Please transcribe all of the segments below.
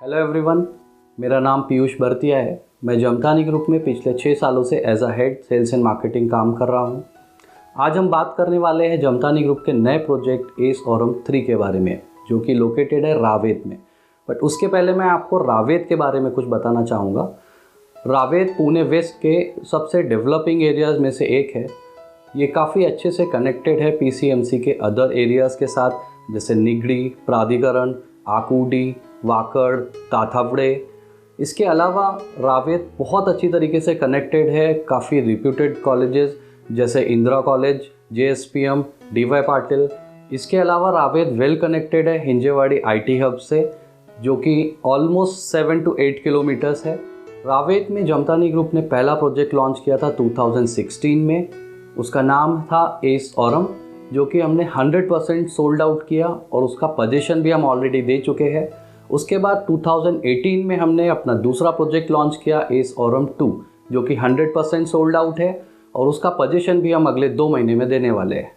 Hello everyone, मेरा नाम पीयूष भरतिया है। मैं जमतानी ग्रुप में पिछले 6 सालों से as a head sales and marketing काम कर रहा हूं। आज हम बात करने वाले हैं जमतानी ग्रुप के नए प्रोजेक्ट एस ऑरम 3 के बारे में, जो कि लोकेटेड है रावेत में। बट उसके पहले मैं आपको रावेत के बारे में कुछ बताना चाहूँगा। रावेत पुणे वेस्ट के सबसे डेवलपिंग एरियाज़ में से एक है। ये काफ़ी अच्छे से कनेक्टेड है पीसीएमसी के अदर एरियाज़ के साथ, जैसे निगड़ी, प्राधिकरण, आकुडी, वाकड़, ताथावड़े। इसके अलावा रावेत बहुत अच्छी तरीके से कनेक्टेड है काफ़ी रिप्यूटेड कॉलेजेस जैसे Indira college, JSPM, D Y Patil. इसके अलावा रावेत वेल कनेक्टेड है हिंजेवाड़ी आईटी हब से, जो कि ऑलमोस्ट 7 to 8 किलोमीटर्स है। रावेत में जमतानी ग्रुप ने पहला प्रोजेक्ट लॉन्च किया था 2016 में। उसका नाम था एस ऑरम, जो कि हमने 100% सोल्ड आउट किया और उसका पोजीशन भी हम ऑलरेडी दे चुके हैं। उसके बाद 2018 में हमने अपना दूसरा प्रोजेक्ट लॉन्च किया एस ऑरम 2, जो कि 100% सोल्ड आउट है और उसका पोजीशन भी हम अगले 2 महीने में देने वाले हैं।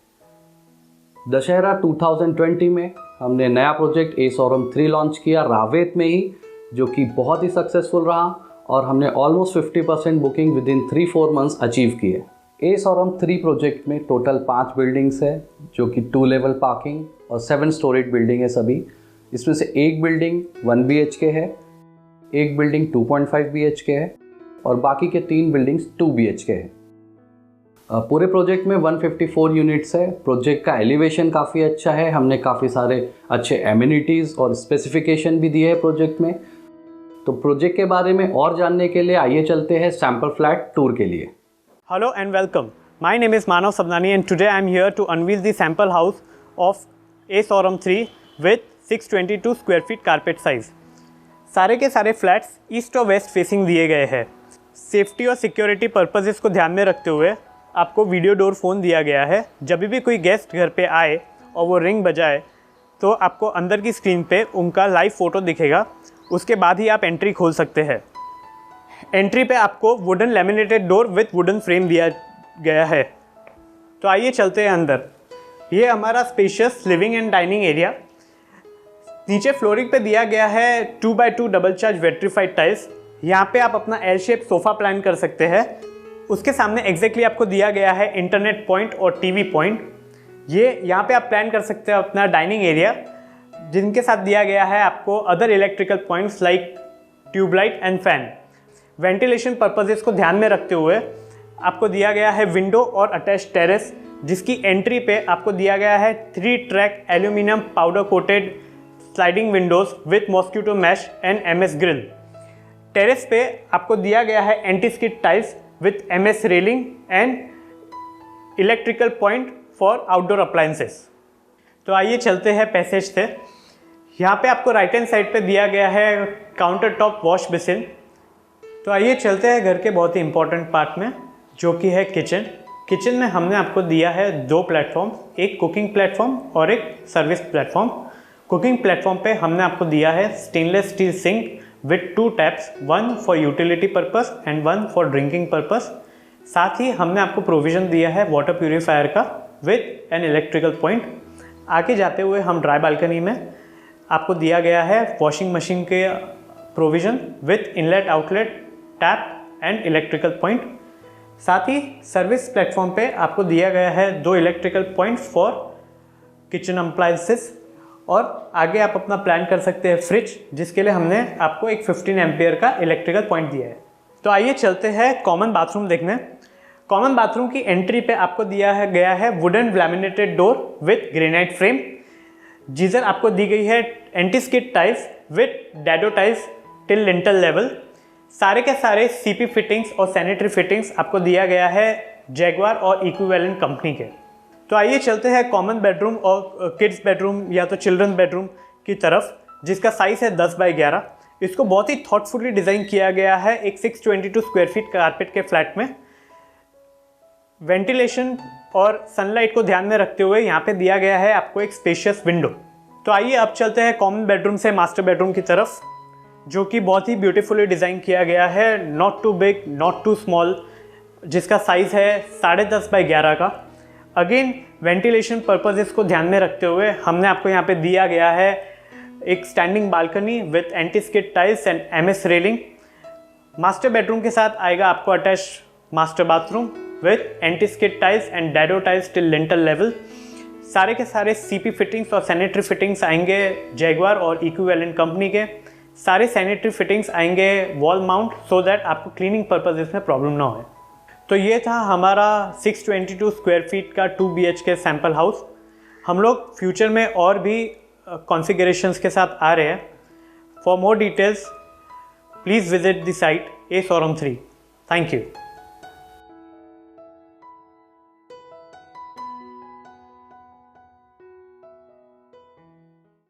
दशहरा 2020 में हमने नया प्रोजेक्ट एस ऑरम 3 लॉन्च किया रावेत में ही, जो कि बहुत ही सक्सेसफुल रहा और हमने almost 50% booking with in 3-4 months achieve की है। एस ऑरम 3 प्रोजेक्ट में टोटल 5 बिल्डिंग्स है, जो कि 2 लेवल पार्किंग और 7 स्टोरेज बिल्डिंग है सभी। इसमें से एक बिल्डिंग 1 BHK है, एक बिल्डिंग 2.5 BHK है और बाकी के 3 बिल्डिंग्स 2 BHK है। पूरे प्रोजेक्ट में 154 यूनिट्स है। प्रोजेक्ट का एलिवेशन काफ़ी अच्छा है। हमने काफ़ी सारे अच्छे एमिनिटीज़ और स्पेसिफिकेशन भी दिए हैं प्रोजेक्ट में। तो प्रोजेक्ट के बारे में और जानने के लिए आइए चलते हैं सैंपल फ्लैट टूर के लिए। Hello and welcome. My name is Manav Sabnani and today I am here to unveil the sample house of ACE Aurum 3 with 622 square feet carpet size. सारे के सारे फ्लैट्स ईस्ट और waste facing दिए गए हैं। Safety और security purposes को ध्यान में रखते हुए आपको वीडियो डोर फ़ोन दिया गया है। जब भी कोई गेस्ट घर पे आए और वो रिंग बजाए तो आपको अंदर की स्क्रीन पे उनका लाइव फ़ोटो दिखेगा। उसके बाद ही आप एंट्री खोल सकते हैं। एंट्री पे आपको wooden laminated door with wooden frame दिया गया है। तो आइए चलते हैं अंदर। ये हमारा spacious living and dining area. नीचे फ्लोरिंग पे दिया गया है 2x2 double charge vitrified tiles. यहाँ पे आप अपना एल शेप सोफ़ा प्लान कर सकते हैं। उसके सामने एग्जैक्टली आपको दिया गया है इंटरनेट पॉइंट और टीवी पॉइंट। ये यहाँ पे आप प्लान कर सकते हैं अपना डाइनिंग एरिया, जिनके साथ दिया गया है आपको other electrical points like tubelight and fan. Ventilation purposes को ध्यान में रखते हुए आपको दिया गया है विंडो और अटैच टेरेस, जिसकी एंट्री पे आपको दिया गया है 3 track aluminium powder coated sliding windows with mosquito mesh and MS grill. Terrace पे आपको दिया गया है anti skid tiles with MS railing and electrical point for outdoor appliances. तो आइए चलते हैं पैसेज से। यहाँ पे आपको राइट हैंड साइड पे दिया गया है काउंटर टॉप वॉश बेसिन। तो आइए चलते हैं घर के बहुत ही इंपॉर्टेंट पार्ट में, जो कि है किचन। किचन में हमने आपको दिया है 2 प्लेटफॉर्म, एक कुकिंग प्लेटफॉर्म और एक सर्विस प्लेटफॉर्म। कुकिंग प्लेटफॉर्म पे हमने आपको दिया है stainless steel sink with 2 taps, 1 for utility purpose and 1 for drinking purpose. साथ ही हमने आपको प्रोविज़न दिया है वाटर प्यूरीफायर का विथ एन इलेक्ट्रिकल पॉइंट। आगे जाते हुए हम ड्राई बालकनी में आपको दिया गया है वॉशिंग मशीन के provision with inlet outlet tap and electrical point. साथ ही सर्विस प्लेटफॉर्म पे आपको दिया गया है 2 electrical point for kitchen appliances. और आगे आप अपना प्लान कर सकते हैं फ्रिज, जिसके लिए हमने आपको एक 15 एम्पियर का इलेक्ट्रिकल पॉइंट दिया है। तो आइए चलते हैं कॉमन बाथरूम देखने। कॉमन बाथरूम की एंट्री पे आपको दिया गया है wooden laminated door with granite frame. Geyser आपको दी गई है anti skid tiles with dado tiles till lintel level. सारे के सारे CP फिटिंग्स और सैनिटरी फिटिंग्स आपको दिया गया है जैगवार और इक्विवेलेंट कंपनी के। तो आइए चलते हैं कॉमन बेडरूम और किड्स बेडरूम या तो चिल्ड्रन बेडरूम की तरफ, जिसका साइज़ है 10x11। इसको बहुत ही थॉटफुली डिज़ाइन किया गया है एक 622 स्क्वायर फीट कारपेट के फ्लैट में। वेंटिलेशन और सनलाइट को ध्यान में रखते हुए यहाँ पे दिया गया है आपको एक स्पेशियस विंडो। तो आइए अब चलते हैं कॉमन बेडरूम से मास्टर बेडरूम की तरफ, जो कि बहुत ही ब्यूटीफुली डिज़ाइन किया गया है, not too big not too small, जिसका साइज़ है 10.5x11 का। अगेन वेंटिलेशन पर्पसेस को ध्यान में रखते हुए हमने आपको यहाँ पे दिया गया है एक standing balcony with anti skid tiles and MS railing. Master bedroom के साथ आएगा आपको attach master bathroom with anti skid tiles and dado tiles till lintel level. सारे के सारे सीपी फिटिंग्स और सैनिटरी फिटिंग्स आएंगे जैगुआर और इक्विवेलेंट कंपनी के। सारे सैनिटरी फिटिंग्स आएंगे वॉल माउंट सो दैट आपको क्लीनिंग पर्पजेस में प्रॉब्लम ना हो। तो ये था हमारा 622 स्क्वायर फीट का 2 BHK सैम्पल हाउस। हम लोग फ्यूचर में और भी कॉन्फ़िगरेशंस के साथ आ रहे हैं। For more details please visit the site A Sorum 3। Thank you.